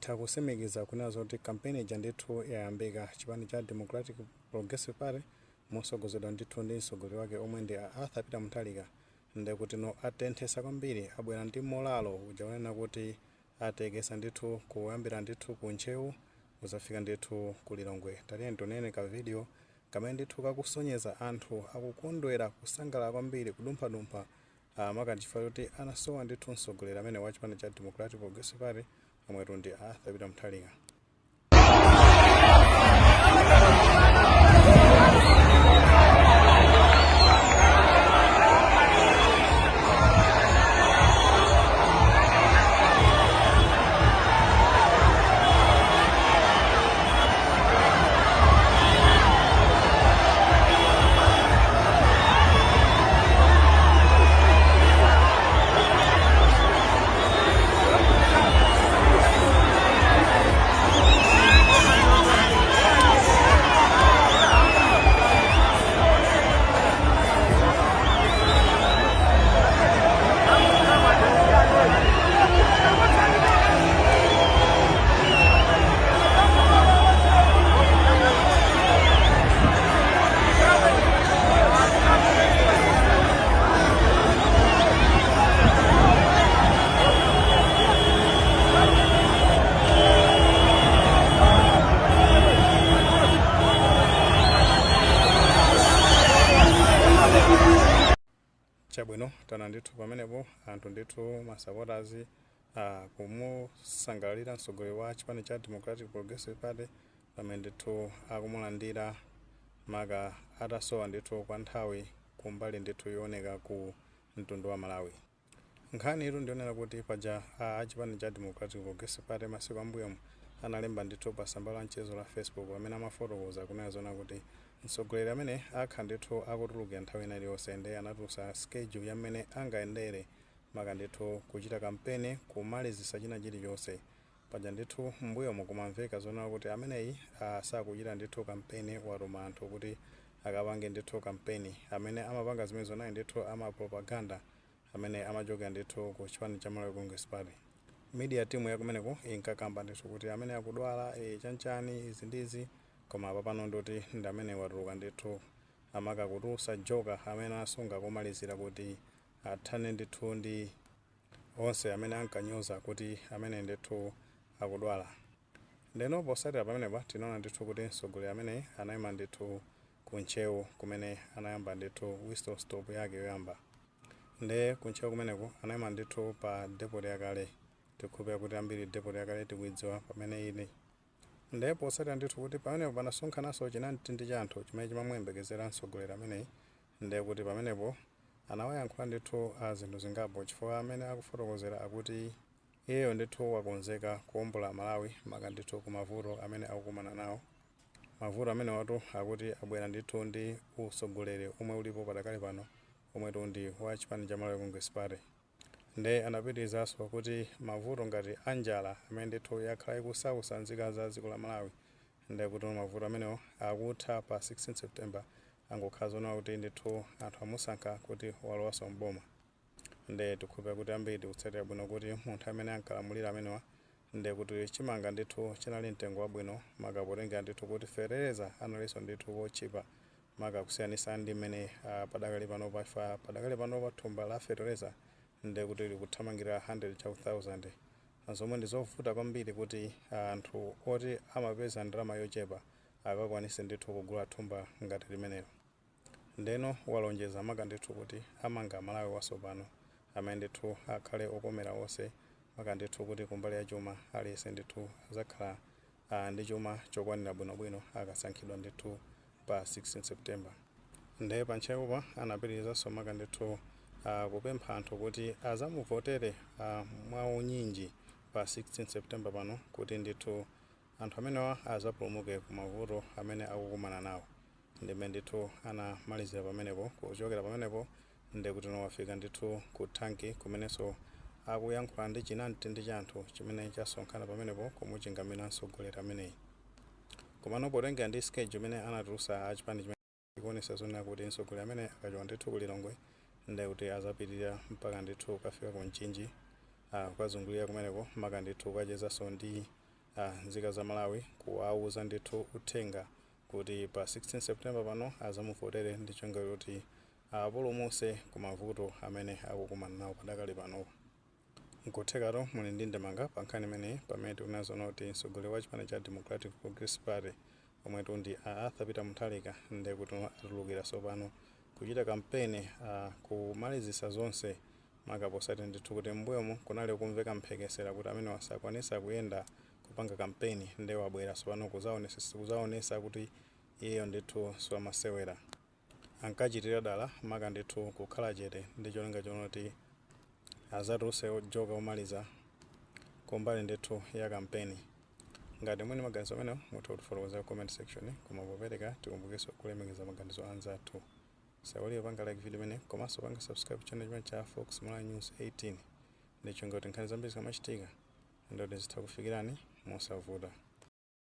titha kusimikiza kunena zoti kampeni ija ndithu yayambika chipani cha Democratic Progressive Party mosogozedwa ndithu ndi mtsogoleri wake omwe ndi Arthur Peter Mutharika ndekuti no atenthesa kwambiri abwera ndi molalo uja unena kuti atekesa ndithu kuyambira ndithu ku Nchewu uzafika ndithu ku Lilongwe. Tatiye tionene ka video kamene ndithu kakusonyeza anthu akukondwera kusangalala kwambiri kudumphadumpha makati chifukwa choti anasowa ndithu mtsogoleri amene wa chipani cha Democratic Progressive Party omwetu ndi Arthur Peter Mutharika. Chabwino tana ndithu pamenepo anthu ndithu masupporters kumusangalalira mtsogoleri wa chipani cha Democratic Progressive Party pamene ndithu akumulandira maka atasowa ndithu kwa nthawi kumbali ndithu yooneka ku mtundu wa Malawi. Nkhani iru ndionera kuti paja chipani cha Democratic Progressive Party masiku ambuyo analemba ndithu pa tsamba la mchezo la Facebook pamene amafotokoza kunena zona kuti mtsogoleri amene akha ndithu akutuluka nthawi ina iliyonse ndi anatulutsa schedule yamene angayendere maka ndithu kuchita kampeni kumalizisa china chilichonse. Paja ndithu mbuyomo kumamveka zona kuti ameneyi sakuchita ndithu kampeni watuma anthu kuti akapange ndithu kampeni. Amene amapanga zimene zonayi ndithu amapropaganda amene amachokera ndithu ku chipani cha Malawi Congress Party. Media team yakumeneko inkakamba ndithu kuti amene akudwala chanchani izi ndizi, koma papano ndoti ndi amene watuluka ndithu amakakutulutsa joka amene asunga kumalizira kuti athane ndithu ndi onse amene ankanyoza kuti amene ndithu akudwala. Ndeno posatira pamenepa tinaona ndithu kuti mtsogoleri amene anayima ndithu ku Nchewu kumene anayamba ndithu whistle stop yake yoyamba. Nde ku Nchewu kumeneko anayima ndithu pa depot yakale, tikupeza kuti ambiri depot yakale tikuidziwa pamene ine. Nde posatira ndithu kuti pamenepo panasonkhananso chinamtindi cha anthu chimene chimamuyembekezera mtsogoleri ameneyi. Nde kuti pamenepo anawayankhula ndithu zinthu zingapo chifukwa amene akufotokozera akuti iyeyo ndithu wakonzeka kuwombola Malawi maka ndithu ku mavuto amene akukumana nawo. Mavuto amene watu akuti abwera ndithu ndi utsogoleri omwe ulipo padakali pano omwetu ndi wa chipani cha Malawi Congress Party. Nde anapitirizanso kuti mavuto ngati anjala amene ndithu yakhala ikusausa nzika za dziko la Malawi. Nde kuti mavuto amenewo akutha pa 16 September angokhala zona kuti ndithu anthu amusankha kuti walowaso mboma. Nde tikupeza kuti ambiri tikutsatira bwino kuti munthu amene ankalamulira amenewa nde kuti chimanga ndithu chinali mtengo wabwino maka potengera ndithu kuti fereleza analinso ndithu wochipa maka kusiyanisa ndi mmene padakali pano pa thumba la fereleza nde kuti likuthamangira 100,000. Zomwe ndi zovuta kwambiri kuti anthu oti amapeza ndalama yochepa akakwanise ndithu kugula thumba ngati limenelo. Ndeno walonjeza maka ndithu kuti amanga Malawi watsopano amene ndithu akhale okomera onse maka ndithu kuti kumbali ya chuma aliyense ndithu azakhala ndi chuma chokwanira bwinobwino akasankhidwa ndithu pa 16 September. Nde pa Nchewupa anapitirizanso maka ndithu kupempha anthu kuti azamuvotere mwaunyinji pa 16 September pano kuti ndithu anthu amenewa azapulumuke ku mavuto amene akukumana nawo. Ndimene ndithu anamalizira pamenepo kuchokera pamenepo nde kuti wafika ndithu ku thanki kumenenso akuyankhula ndi chinamtindi cha anthu chimene chasonkhana pamenepo kumuchingamira mtsogoleri ameneyi. Komano potengera ndi schedule imene anatulutsa achipani chimene ikuonesa zona kuti mtsogoleri amene akachoka ndithu ku Lilongwe nde kuti azapitirira mpaka ndithu kafika ku Mchinji kukazungulira kumeneko maka ndithu kachezanso ndi nzika za Malawi kuwauza ndithu uthenga kuti pa 16 September pano azamuvotere ndi cholinga kuti apulumutse ku mavuto amene akukumana nawo padakali pano. Nkuthekatu muli ndi ndemanga pa nkhani imeneyi pamene tikunazoona kuti mtsogoleri wa chipani cha Democratic Progressive Party omwe ndi Arthur Peter Mutharika ndiye kuti atulukira tsopano kuchita kampeni kumalizisa zonse makaposati ndithu kuti m'mbuyomu kunali kumveka mphekesera kuti amene wasakwanisa kuyenda kupanga kampeni ndiye wabwera tsopano kuzaonesa kuti iyeyo ndithu siwamasewera. Ankachitira dala maka ndithu kukhala chete ndi cholinga choti azatulutse joka omaliza kumbali ndithu ya kampeni. Ngati mwini maganizo amenewo mutha kutifotokozera comment section, koma popereka tikumbukenso kulemekeza maganizo anzathu. Sawuliyo panga like video imene komanso panga subscribe channel chimene cha Fox Malawi News 18 ndi cholinga kuti nkhani zambiri zikamachitika ndoti zitha kufikirani mosavuta.